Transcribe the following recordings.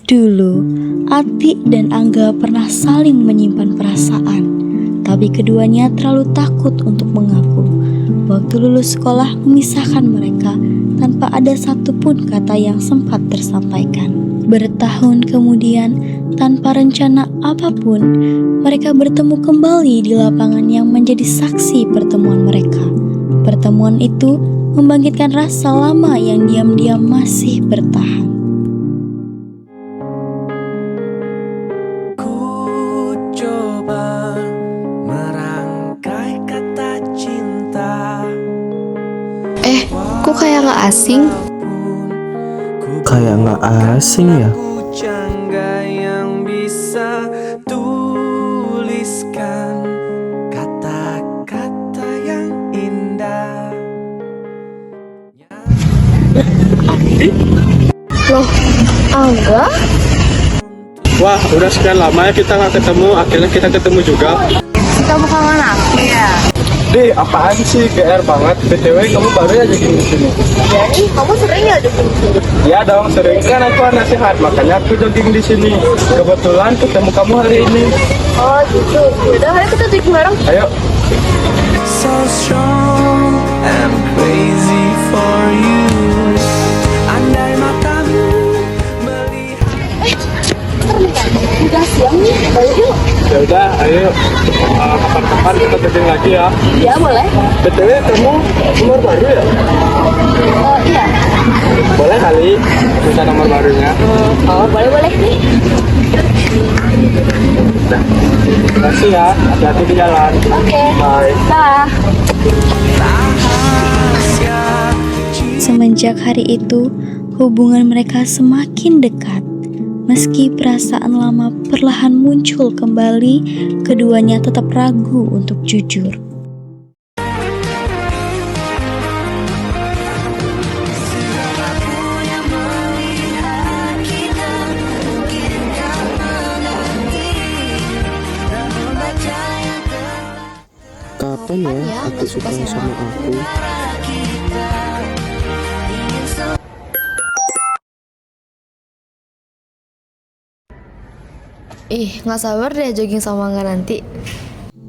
Dulu, Atik dan Angga pernah saling menyimpan perasaan, tapi keduanya terlalu takut untuk mengaku. Waktu lulus sekolah memisahkan mereka tanpa ada satupun kata yang sempat tersampaikan. Bertahun kemudian, tanpa rencana apapun, mereka bertemu kembali di lapangan yang menjadi saksi pertemuan mereka. Pertemuan itu membangkitkan rasa lama yang diam-diam masih bertahan. Kok kayak gak asing? Kayak nggak asing ya? Yang bisa tuliskan kata-kata yang indah. Loh, Angga? Wah, udah sekian lama ya kita nggak ketemu. Akhirnya kita ketemu juga. Kita bukan anak ya? Deh, apaan sih? GR banget. BTW, kamu baru ya jogging di sini? Iya nih, kamu sering ya jogging di sini? Ya dong, sering kan aku anak sehat, makanya aku jogging di sini. Kebetulan ketemu kamu hari ini. Oh gitu, yaudah ayo kita jogging bareng. Ayo. So strong and crazy for you. Andai matamu melihat. Udah siang nih, balik yuk. Ya udah, ayo. Kapan-kapan kita jogging lagi ya. Ya boleh. BTW, kamu nomor baru ya? Iya. Boleh kali minta nomor barunya. Oh boleh nih. Terima kasih ya. Hati-hati di jalan. Oke. Bye. Dah. Semenjak hari itu, hubungan mereka semakin dekat. Meski perasaan lama perlahan muncul kembali, keduanya tetap ragu untuk jujur. Kapan ya aku suka sama aku? Nggak sabar deh jogging sama Angga nanti.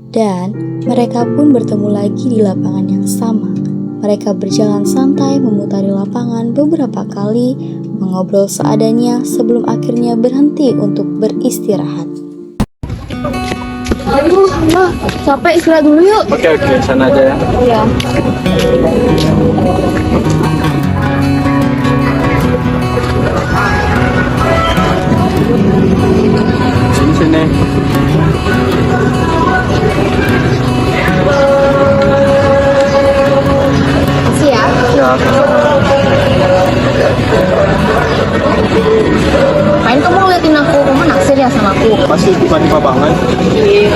Dan mereka pun bertemu lagi di lapangan yang sama. Mereka berjalan santai memutari lapangan beberapa kali, mengobrol seadanya sebelum akhirnya berhenti untuk beristirahat. Aduh, Mbak, capek istirahat dulu yuk. Oke, sana aja ya. Iya. Sini. Makasih ya. Ya. Ngapain kamu ngeliatin aku? Kamu naksir ya sama aku? Masih tiba-tiba banget.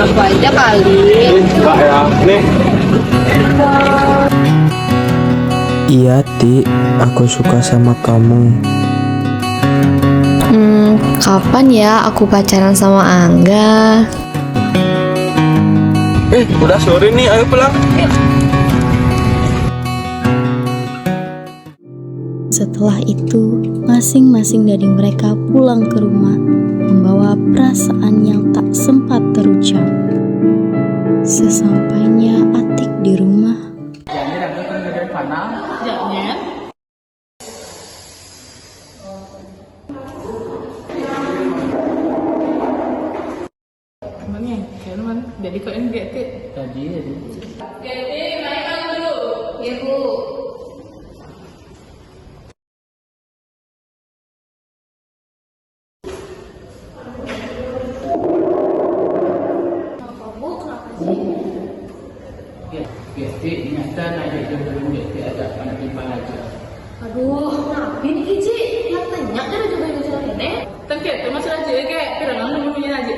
Aku aja kali. Enggak ya. Nih. Iya, Ti. Aku suka sama kamu. Kapan ya aku pacaran sama Angga? Udah sore nih. Ayo pulang. Setelah itu, masing-masing dari mereka pulang ke rumah, membawa perasaan yang tak sempat terucap. Sesampainya Atik di rumah, jadi kok ini GT tadi GT naikkan dulu ya Bu. GT nyata naik dulu GT agak panas pipa aja. Aduh, kenapa ini Iji? Yang banyak kan juga yang jalan ini. Tengket, masalah aja kayak pirang dulu punya aja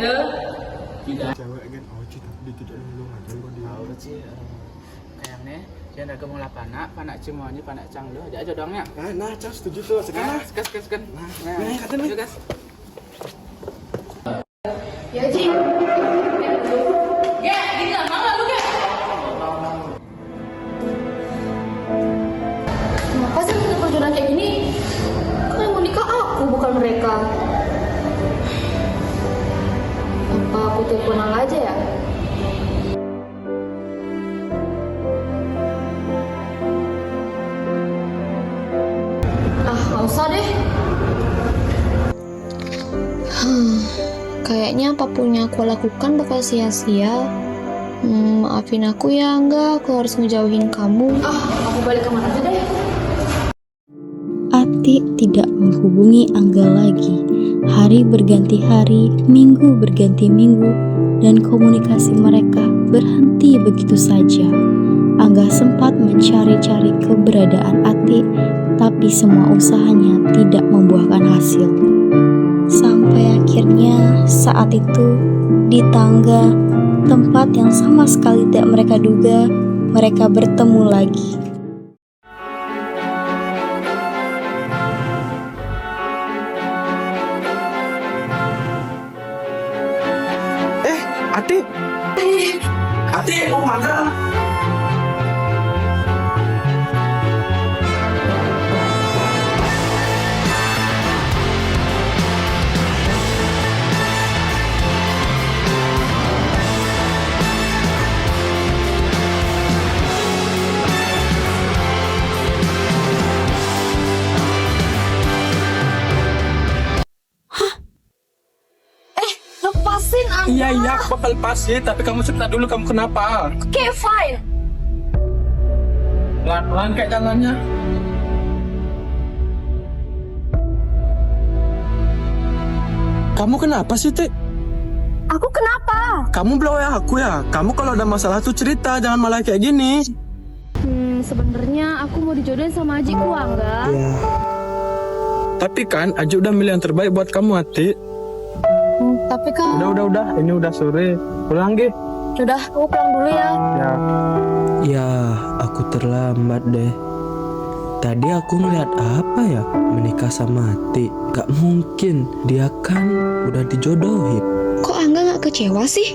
tidak. Cewek kan Oci tapi dia tidak nulung aja kok dia. Oci kayaknya dia nak kemula panak semuanya panak canglo aja dongnya. Nah, Cang setuju tuh. Sekarang. Sekarang. Nah, kata nih. Gas. Ya Ji. Ya, kita mau lu kan? Kenapa sih kita perjodohan kayak gini? Kan yang mau nikah aku bukan mereka. aku teleponan aja ya? Ah, nggak usah deh. Kayaknya apapun yang aku lakukan bakal sia-sia. Maafin aku ya, enggak, aku harus ngejauhin kamu. Ah, aku balik kemana aja deh. Atik tidak menghubungi Angga lagi. Hari berganti hari, minggu berganti minggu, dan komunikasi mereka berhenti begitu saja. Angga sempat mencari-cari keberadaan Atik, tapi semua usahanya tidak membuahkan hasil. Sampai akhirnya saat itu di tangga, tempat yang sama sekali tidak mereka duga, mereka bertemu lagi. Adik. Adik, mau mana? Lepasin Angga. Iya, aku bakal lepasin, tapi kamu cerita dulu kamu kenapa? Oke, fine. Pelan-pelan kayak jalannya. Kamu kenapa sih, Tik? Aku kenapa? Kamu blow ya aku ya? Kamu kalau ada masalah tuh cerita, jangan malah kayak gini. Sebenarnya aku mau dijodohin sama adikku, Angga. Ya. Tapi kan, Aji udah milih yang terbaik buat kamu, Atik. Tapi kan, Udah. Ini udah sore. Pulang, Gi. udah, aku pulang dulu ya. Ya. Ya, aku terlambat deh. Tadi aku ngeliat apa ya? Menikah sama Ati. Gak mungkin, dia kan udah dijodohin. Kok Angga gak kecewa sih?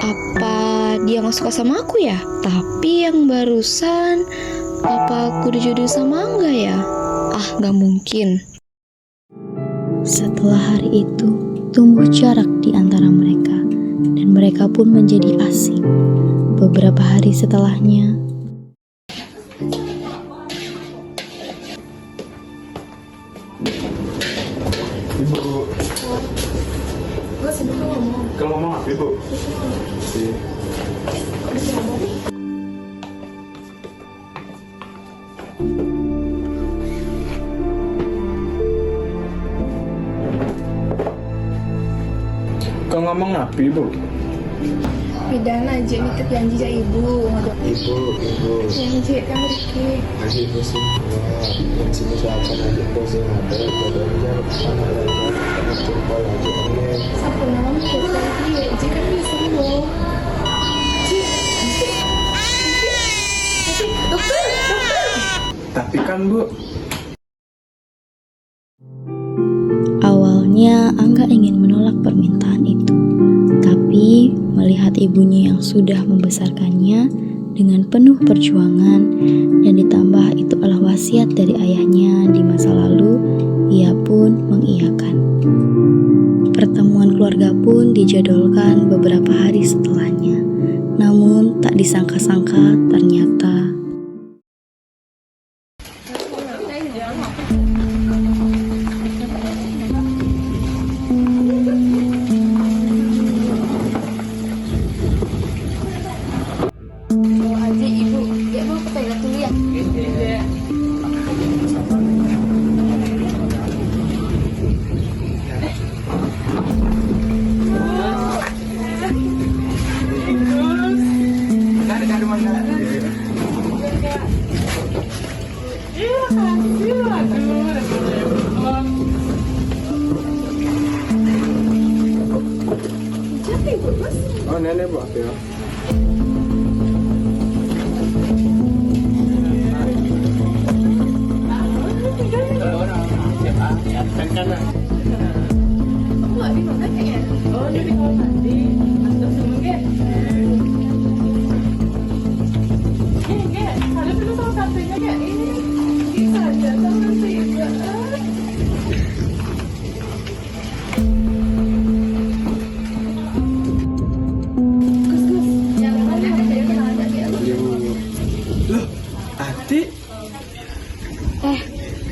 Apa dia gak suka sama aku ya? Tapi yang barusan, apa aku dijodohin sama Angga ya? Ah, gak mungkin. Setelah hari itu, tumbuh jarak di antara mereka, dan mereka pun menjadi asing. Beberapa hari setelahnya, Ibu. Kamu ngomong apa, Ibu? Kau ngomong apa, Ibu? Pidana aja nih ke janji sama ibu. Ibu, Janji kan Riki. aji musim keluar, yang sini seakan aja posing ada, badannya mana aja, jumpa lagi ini. Apa nama kita lagi? Ji kan bisa loh. Ji, dokter. Tapi kan, Bu, awalnya Angga ingin menolak permintaan itu. Tapi melihat ibunya yang sudah membesarkannya dengan penuh perjuangan dan ditambah itu adalah wasiat dari ayahnya di masa lalu, ia pun mengiyakan. Pertemuan keluarga pun dijadwalkan beberapa hari setelahnya. Namun tak disangka-sangka ternyata Aji ibu, ya mau ke toilet dulu ya. oh nenek Bu ya.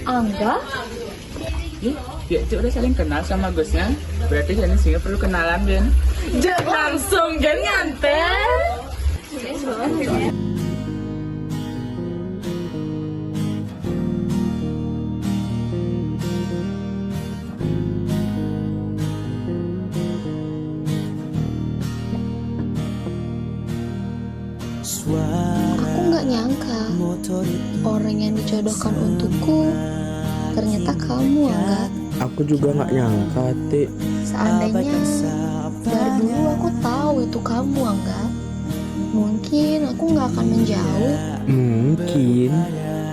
Angga? Dia udah saling kenal sama Gusnya. Berarti Jani sehingga perlu kenalan, Ben. Langsung Jen nganter. Aku nggak nyangka orang yang dijodohkan untukku ternyata kamu, Angga. Aku juga nggak nyangka, Ti. Seandainya dari dulu aku tahu itu kamu, Angga, mungkin aku nggak akan menjauh. Mungkin.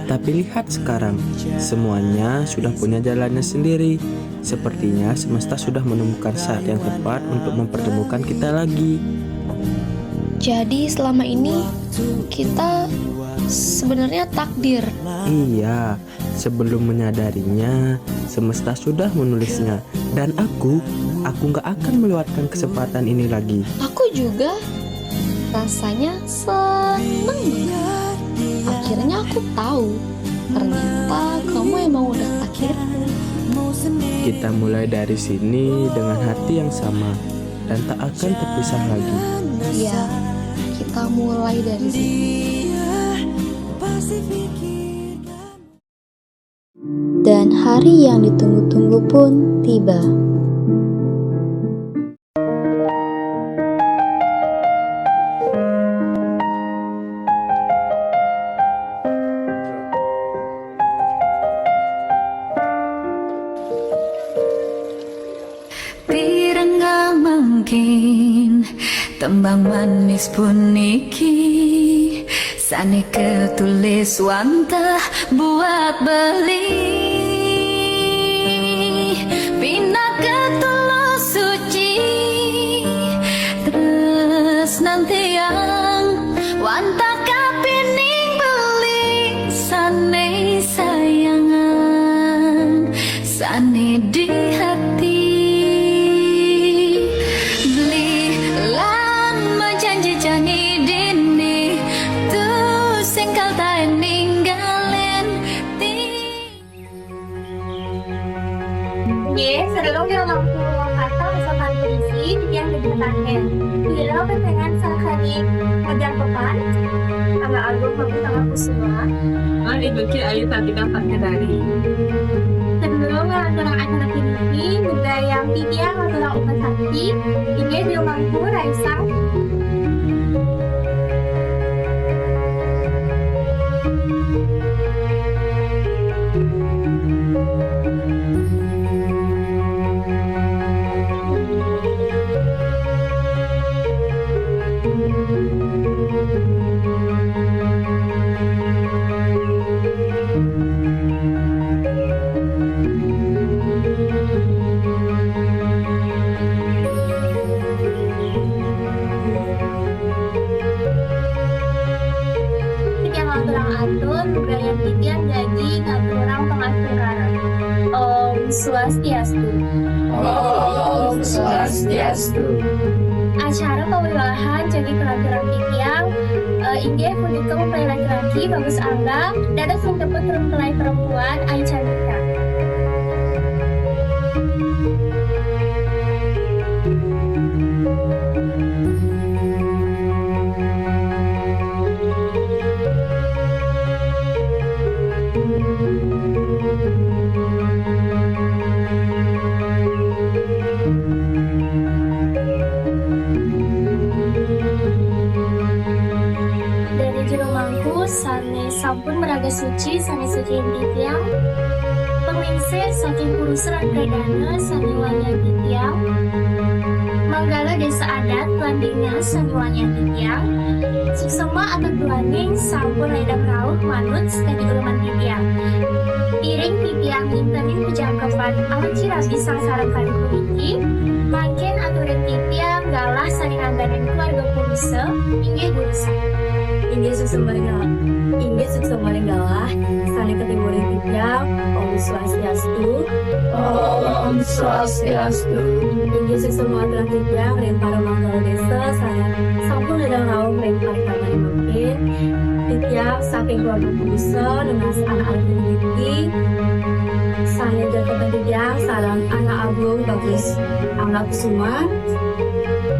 Tapi lihat sekarang, semuanya sudah punya jalannya sendiri. Sepertinya semesta sudah menemukan saat yang tepat untuk mempertemukan kita lagi. Jadi selama ini kita sebenarnya takdir. Iya, sebelum menyadarinya, semesta sudah menulisnya. Dan aku gak akan melewatkan kesempatan ini lagi. Aku juga rasanya seneng banget. Akhirnya aku tahu ternyata kamu emang udah takdirku. Kita mulai dari sini dengan hati yang sama dan tak akan terpisah lagi. Iya, kita mulai dari sini. Dan hari yang ditunggu-tunggu pun tiba. Tidak mungkin tembang manis pun niki sane ketulis wantah buat beli pina ketulus suci terus nanti yang wantah kapining beli sane sayangan sane di hati Sedang dalam kata misalkan berisi yang dibenarkan. Bila dengan sekali ajar pepan, karena album kamu sangat kusuma. Itu ki ayu tadi dapat dari. Sebelum orang acara ini, budaya yang tidak orang umat hati, ini dia mampu raisang. Budaya titian jadi aturan pengaturan. Om Swastiastu. Om Swastiastu. Acara pewilahan jadi peraturan titian. Inge punika mempelai laki-laki bagus Angga dan ada sing dapat mempelai perempuan Ai Candika. Sane sampun meraga suci sane suci titiang pemingsih saking kuruseran perdana sane wanya titiang manggala desa adat landingnya sane wanya titiang suksema atau duaning sampun ledang rauh manut sekali uluman titiang iring titiang intanin pejangkapan alat cirabi sangsara kali kuliti makin aturan titiang galah sane ngangganin keluarga kuruse inggih gurusan Inggih sukses galah, sane kategori titiang, Om Swastiastu. Om Swastiastu. Inggih sukses aturan titiang, rempara manggala desa, sane sampun ledang raung rempara kamari makin. Titiang saking keluarga Purusa dengan anak-anak memiliki Sanya jaga Titiang sarang anak agung bagus anak semua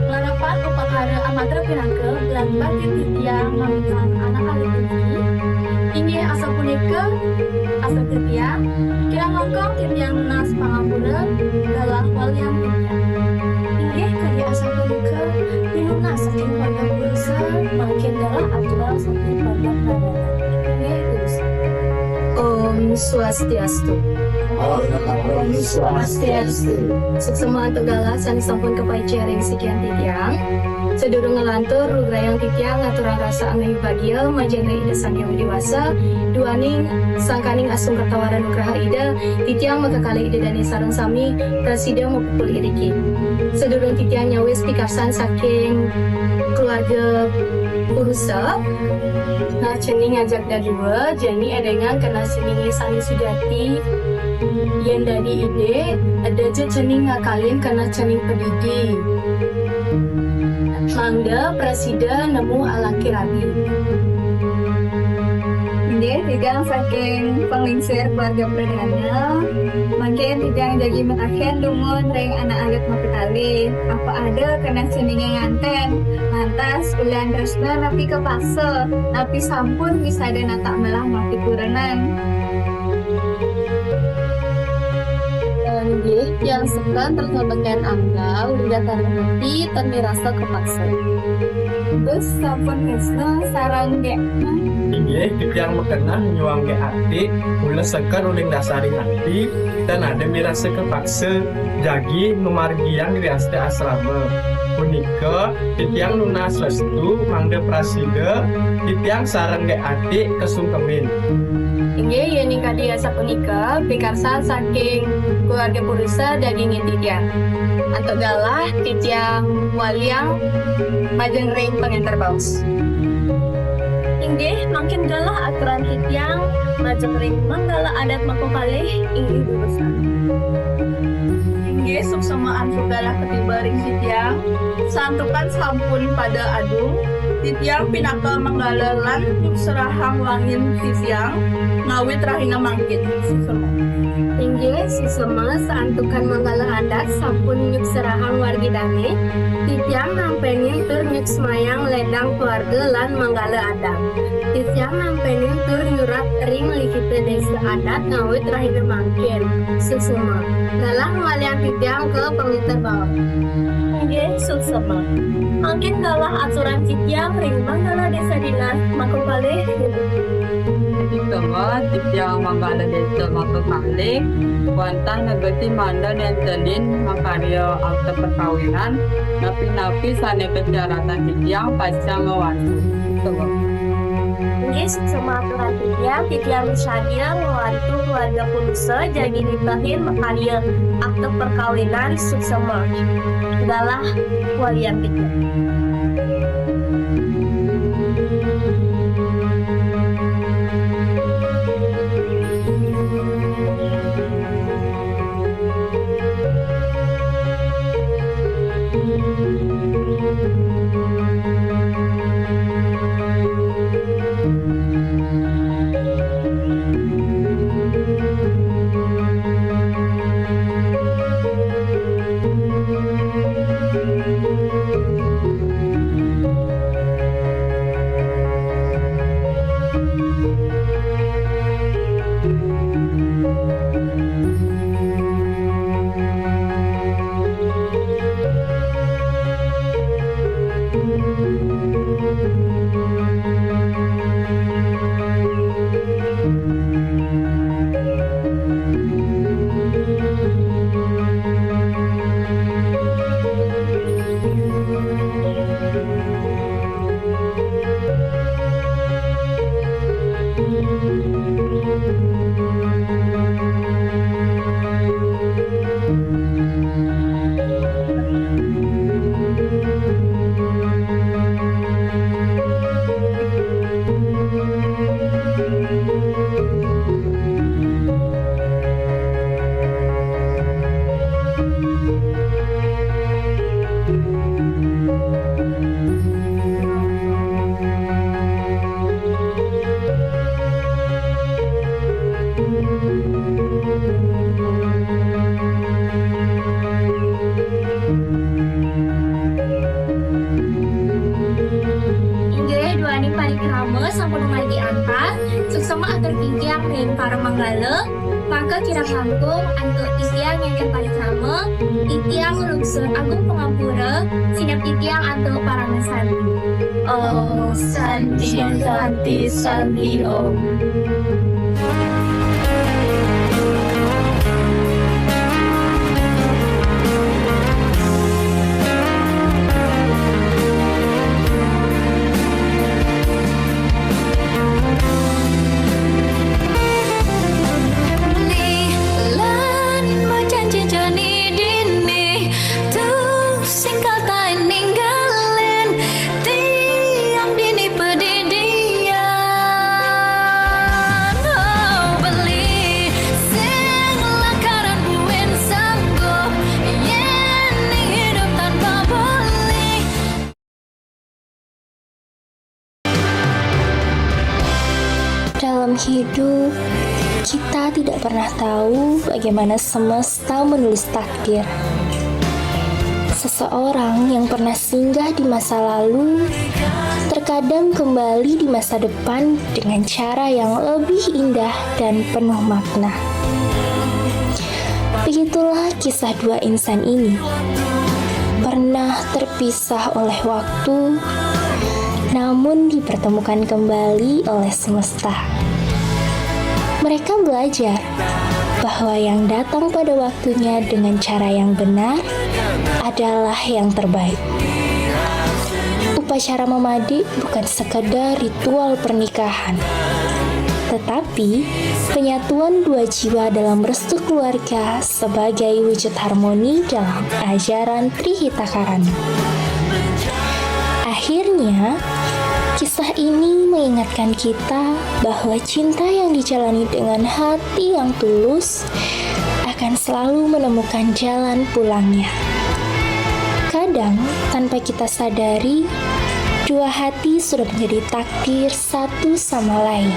Larapan upakara amatra pinangke Belan bagi Titiang mamikan anak-anak memiliki Ini asal punika asal Titiang Kirang langkong Titiang nas pangapura Dalam walian Titiang Ini karya asal punika Pinuna saking keluarga Purusa Makin dalam aturan saking keluarga Pradana Ini terus Om Swastiastu Om Swastiastu Seksema Tegala Sani sampun kepai jaring sekian Titiang Sedurung ngelantur rugrayang Titiang ngaturan rasa anggayu bagia Majana ida sang yang dewasa Duaning sangkaning asung katawaran nugraha ida Titiang makakali ida dani sarang sami Prasida mapukul iriki Sedurung Titiang nyawis pikarsan saking keluarga Purusa Nah cening ngajak dua Jani edengan kena seningi sani sujati Yang dari ide ada je cening ngakalin kena cening pedidi Mangga Presida nemu alaki rabi Ini tidak saking penglingsir keluarga Pradana Makin tidak jadi mengakhir lumun reng anak agat mapetali Apa ada kena ceningnya nganten Lantas ulian resna napi kepaksa Napi sampun bisa ada natak melah mapi kurenan yang sekan tersampaikan angga udah taruh hati dan dirasa kepaksa terus sampun resna sarang dek Ini Titiang mekenang nyuang ke hati Ulah sekan uling dasari hati Dan ada mirasa kepaksa Jagi memargiang riaste asrama Punika Titiang lunas restu Mangga Prasida Titiang sarang ke hati kesungkemin Ini yang nikadi asa punika pikarsan saking keluarga Purusa dagingin Titiang Antuk galah Titiang waliang majeng ring pengantar baus Inggih makin galah aturan Titiang majeng ring manggala adat makopalih inggih Purusa Inggih suksemaan sugalah ketiba ring Titiang santukan sampun pada adung Titiang pinaka manggalalan serahang wangin Titiang ngawit rahina mangkit susema Inggih susema saantukan manggala adat sampun nyuk serahang wargi dane Titiang nampenin tur nyuk semayang ledang keluarga lan manggala adat Titiang nampenin tur nyurat ring likita desa adat ngawit rahina mangkit susema dalam walian Titiang ke pengintar bawah Inggih susema Makin galah aturan Titiang ring manggala desa dinas makopalih Sama Titiang manggala desa makopalih Wantah negati manda dan telin makarya akta perkawinan Napi-napi sane kejaratan Titiang pasang ngewantu Sama Inggih sama aturan Titiang misalnya ngewantu keluarga Purusa jadi nikahin makarya akta perkawinan suksema Galah walian Titiang Manggala, maka kirang langkung untuk titiang yang paling lama, titiang lungsur agung pengapura, sinap titiang untuk para mesanti. Oh, santi, santi, santi, om. Dalam hidup, kita tidak pernah tahu bagaimana semesta menulis takdir. Seseorang yang pernah singgah di masa lalu, terkadang kembali di masa depan dengan cara yang lebih indah dan penuh makna. Begitulah kisah dua insan ini. Pernah terpisah oleh waktu, namun dipertemukan kembali oleh semesta. Mereka belajar bahwa yang datang pada waktunya dengan cara yang benar adalah yang terbaik. Upacara memadi bukan sekedar ritual pernikahan, tetapi penyatuan dua jiwa dalam restu keluarga sebagai wujud harmoni dalam ajaran Trihita Karana. Akhirnya, kisah ini mengingatkan kita bahwa cinta yang dijalani dengan hati yang tulus akan selalu menemukan jalan pulangnya. Kadang, tanpa kita sadari, dua hati sudah menjadi takdir satu sama lain.